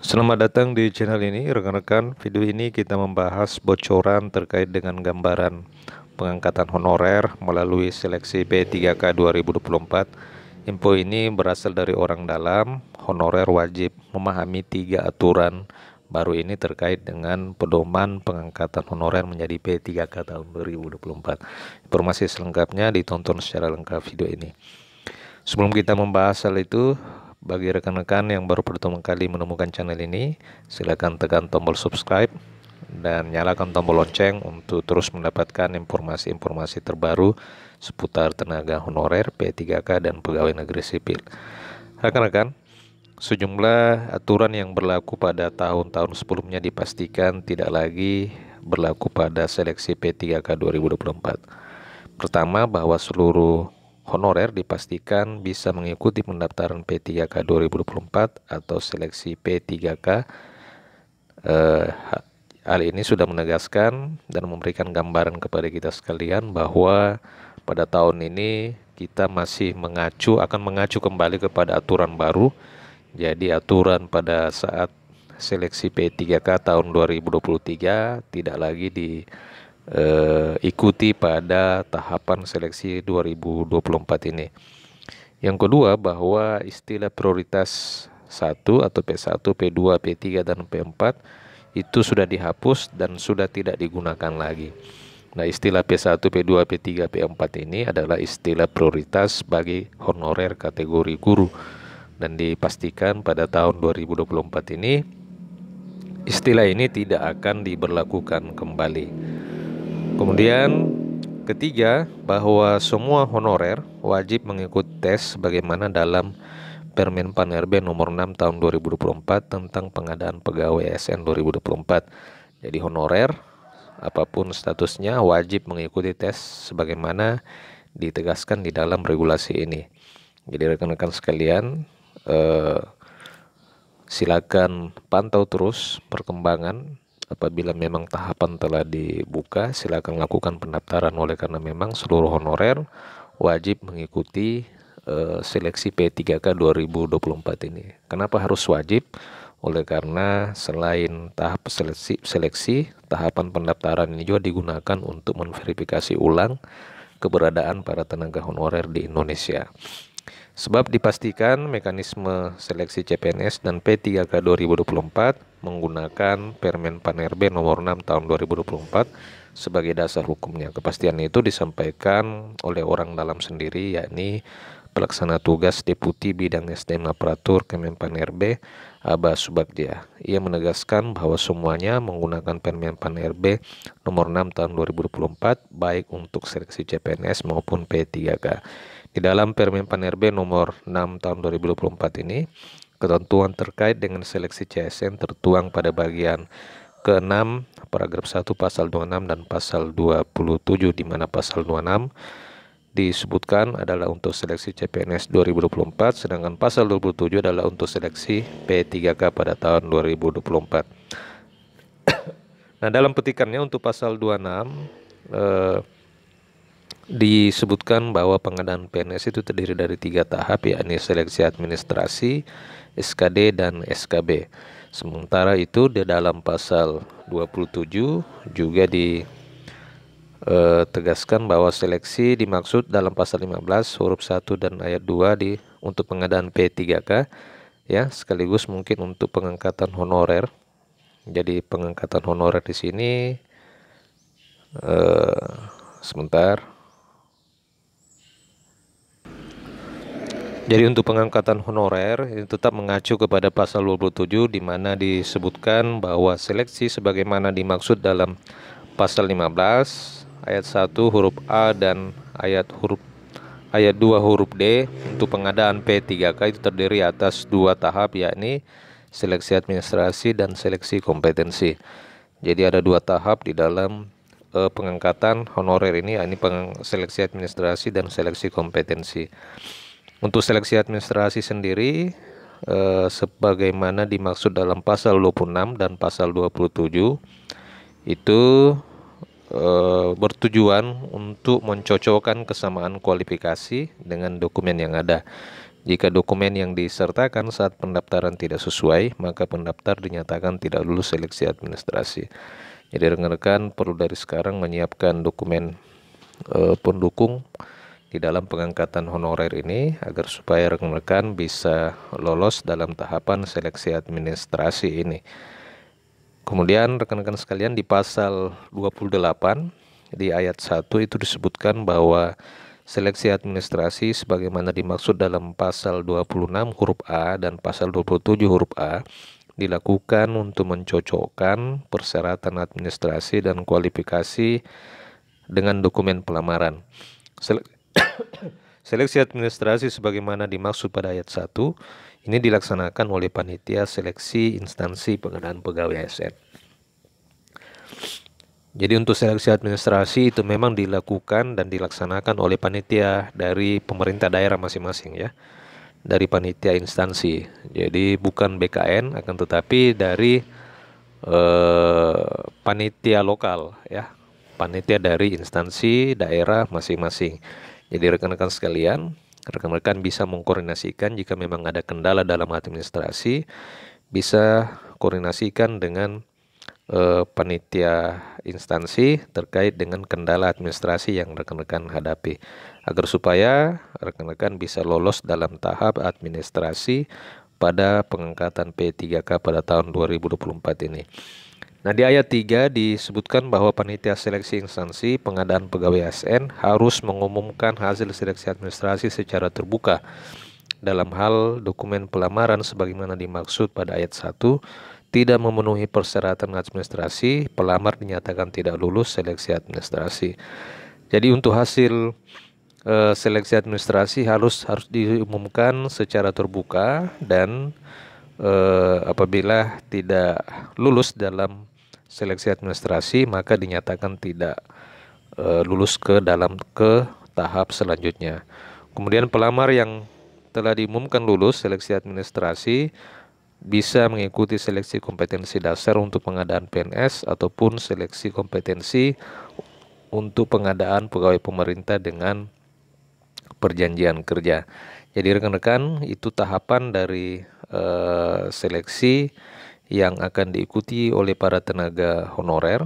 Selamat datang di channel ini, rekan-rekan. Video ini kita membahas bocoran terkait dengan gambaran pengangkatan honorer melalui seleksi P3K 2024. Info ini berasal dari orang dalam. Honorer wajib memahami 3 aturan baru ini terkait dengan pedoman pengangkatan honorer menjadi P3K tahun 2024. Informasi selengkapnya ditonton secara lengkap video ini. Sebelum kita membahas hal itu, bagi rekan-rekan yang baru pertama kali menemukan channel ini, silakan tekan tombol subscribe dan nyalakan tombol lonceng untuk terus mendapatkan informasi-informasi terbaru seputar tenaga honorer, P3K, dan pegawai negeri sipil. Rekan-rekan, sejumlah aturan yang berlaku pada tahun-tahun sebelumnya dipastikan tidak lagi berlaku pada seleksi P3K 2024. Pertama, bahwa seluruh honorer dipastikan bisa mengikuti pendaftaran P3K 2024 atau seleksi P3K. Hal ini sudah menegaskan dan memberikan gambaran kepada kita sekalian bahwa pada tahun ini kita masih akan mengacu kembali kepada aturan baru. Jadi aturan pada saat seleksi P3K tahun 2023 tidak lagi ikuti pada tahapan seleksi 2024 ini. Yang kedua, bahwa istilah prioritas 1 atau P1, P2, P3, dan P4 itu sudah dihapus dan sudah tidak digunakan lagi. Nah, istilah P1, P2, P3, P4 ini adalah istilah prioritas bagi honorer kategori guru, dan dipastikan pada tahun 2024 ini istilah ini tidak akan diberlakukan kembali. Kemudian ketiga, bahwa semua honorer wajib mengikuti tes sebagaimana dalam Permen Pan RB nomor 6 tahun 2024 tentang pengadaan pegawai ASN 2024. Jadi honorer apapun statusnya wajib mengikuti tes sebagaimana ditegaskan di dalam regulasi ini. Jadi rekan-rekan sekalian, silakan pantau terus perkembangan. Apabila memang tahapan telah dibuka, silakan lakukan pendaftaran, oleh karena memang seluruh honorer wajib mengikuti seleksi P3K 2024 ini. Kenapa harus wajib? Oleh karena selain tahap seleksi, tahapan pendaftaran ini juga digunakan untuk memverifikasi ulang keberadaan para tenaga honorer di Indonesia. Sebab dipastikan mekanisme seleksi CPNS dan P3K 2024 menggunakan Permen Pan RB nomor 6 tahun 2024 sebagai dasar hukumnya. Kepastian itu disampaikan oleh orang dalam sendiri, yakni Pelaksana Tugas Deputi Bidang SDM Aparatur Kemenpan RB, Aba Subagja. Ia menegaskan bahwa semuanya menggunakan Permen Pan RB nomor 6 tahun 2024 baik untuk seleksi CPNS maupun P3K. Di dalam Permen Pan RB nomor 6 tahun 2024 ini, ketentuan terkait dengan seleksi CSN tertuang pada bagian ke-6 paragraf 1 pasal 26 dan pasal 27, di mana pasal 26 disebutkan adalah untuk seleksi CPNS 2024, sedangkan pasal 27 adalah untuk seleksi P3K pada tahun 2024. Nah, dalam petikannya untuk pasal 26 disebutkan bahwa pengadaan PNS itu terdiri dari 3 tahap, yakni seleksi administrasi, SKD, dan SKB. Sementara itu di dalam pasal 27 juga ditegaskan bahwa seleksi dimaksud dalam pasal 15 huruf 1 dan ayat 2 untuk pengadaan P3K, ya, sekaligus mungkin untuk pengangkatan honorer. Jadi pengangkatan honorer di sini sebentar. Jadi untuk pengangkatan honorer ini tetap mengacu kepada pasal 27, di mana disebutkan bahwa seleksi sebagaimana dimaksud dalam pasal 15 ayat 1 huruf A dan ayat 2 huruf D untuk pengadaan P3K itu terdiri atas 2 tahap, yakni seleksi administrasi dan seleksi kompetensi. Jadi ada 2 tahap di dalam pengangkatan honorer ini, yakni seleksi administrasi dan seleksi kompetensi. Untuk seleksi administrasi sendiri sebagaimana dimaksud dalam pasal 26 dan pasal 27 itu bertujuan untuk mencocokkan kesamaan kualifikasi dengan dokumen yang ada. Jika dokumen yang disertakan saat pendaftaran tidak sesuai, maka pendaftar dinyatakan tidak lulus seleksi administrasi. Jadi rekan-rekan perlu dari sekarang menyiapkan dokumen pendukung di dalam pengangkatan honorer ini agar supaya rekan-rekan bisa lolos dalam tahapan seleksi administrasi ini. Kemudian rekan-rekan sekalian, di pasal 28 di ayat 1 itu disebutkan bahwa seleksi administrasi sebagaimana dimaksud dalam pasal 26 huruf A dan pasal 27 huruf A dilakukan untuk mencocokkan persyaratan administrasi dan kualifikasi dengan dokumen pelamaran. Seleksi administrasi sebagaimana dimaksud pada ayat 1 ini dilaksanakan oleh panitia seleksi instansi pengadaan pegawai ASN. Jadi untuk seleksi administrasi itu memang dilakukan dan dilaksanakan oleh panitia dari pemerintah daerah masing-masing ya, dari panitia instansi. Jadi bukan BKN, akan tetapi dari panitia lokal ya, panitia dari instansi daerah masing-masing. Jadi rekan-rekan sekalian, rekan-rekan bisa mengkoordinasikan jika memang ada kendala dalam administrasi, bisa koordinasikan dengan panitia instansi terkait dengan kendala administrasi yang rekan-rekan hadapi, agar supaya rekan-rekan bisa lolos dalam tahap administrasi pada pengangkatan P3K pada tahun 2024 ini. Nah, di ayat 3 disebutkan bahwa panitia seleksi instansi pengadaan pegawai ASN harus mengumumkan hasil seleksi administrasi secara terbuka dalam hal dokumen pelamaran sebagaimana dimaksud pada ayat 1 tidak memenuhi persyaratan administrasi, pelamar dinyatakan tidak lulus seleksi administrasi. Jadi untuk hasil seleksi administrasi harus diumumkan secara terbuka, dan apabila tidak lulus dalam seleksi administrasi maka dinyatakan tidak lulus ke tahap selanjutnya. Kemudian pelamar yang telah diumumkan lulus seleksi administrasi bisa mengikuti seleksi kompetensi dasar untuk pengadaan PNS ataupun seleksi kompetensi untuk pengadaan pegawai pemerintah dengan perjanjian kerja. Jadi rekan-rekan, itu tahapan dari seleksi yang akan diikuti oleh para tenaga honorer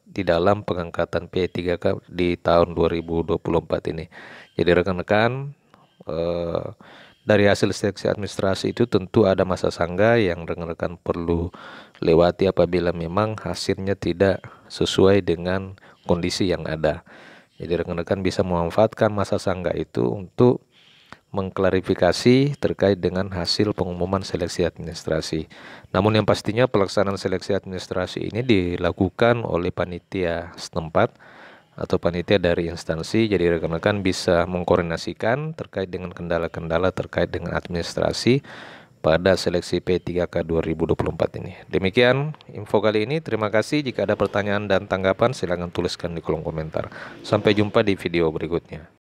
di dalam pengangkatan P3K di tahun 2024 ini. Jadi rekan-rekan, dari hasil seleksi administrasi itu tentu ada masa sangga yang rekan-rekan perlu lewati apabila memang hasilnya tidak sesuai dengan kondisi yang ada. Jadi rekan-rekan bisa memanfaatkan masa sangga itu untuk mengklarifikasi terkait dengan hasil pengumuman seleksi administrasi. Namun yang pastinya pelaksanaan seleksi administrasi ini dilakukan oleh panitia setempat atau panitia dari instansi. Jadi rekan-rekan bisa mengkoordinasikan terkait dengan kendala-kendala terkait dengan administrasi pada seleksi P3K 2024 ini. Demikian info kali ini. Terima kasih. Jika ada pertanyaan dan tanggapan silakan tuliskan di kolom komentar. Sampai jumpa di video berikutnya.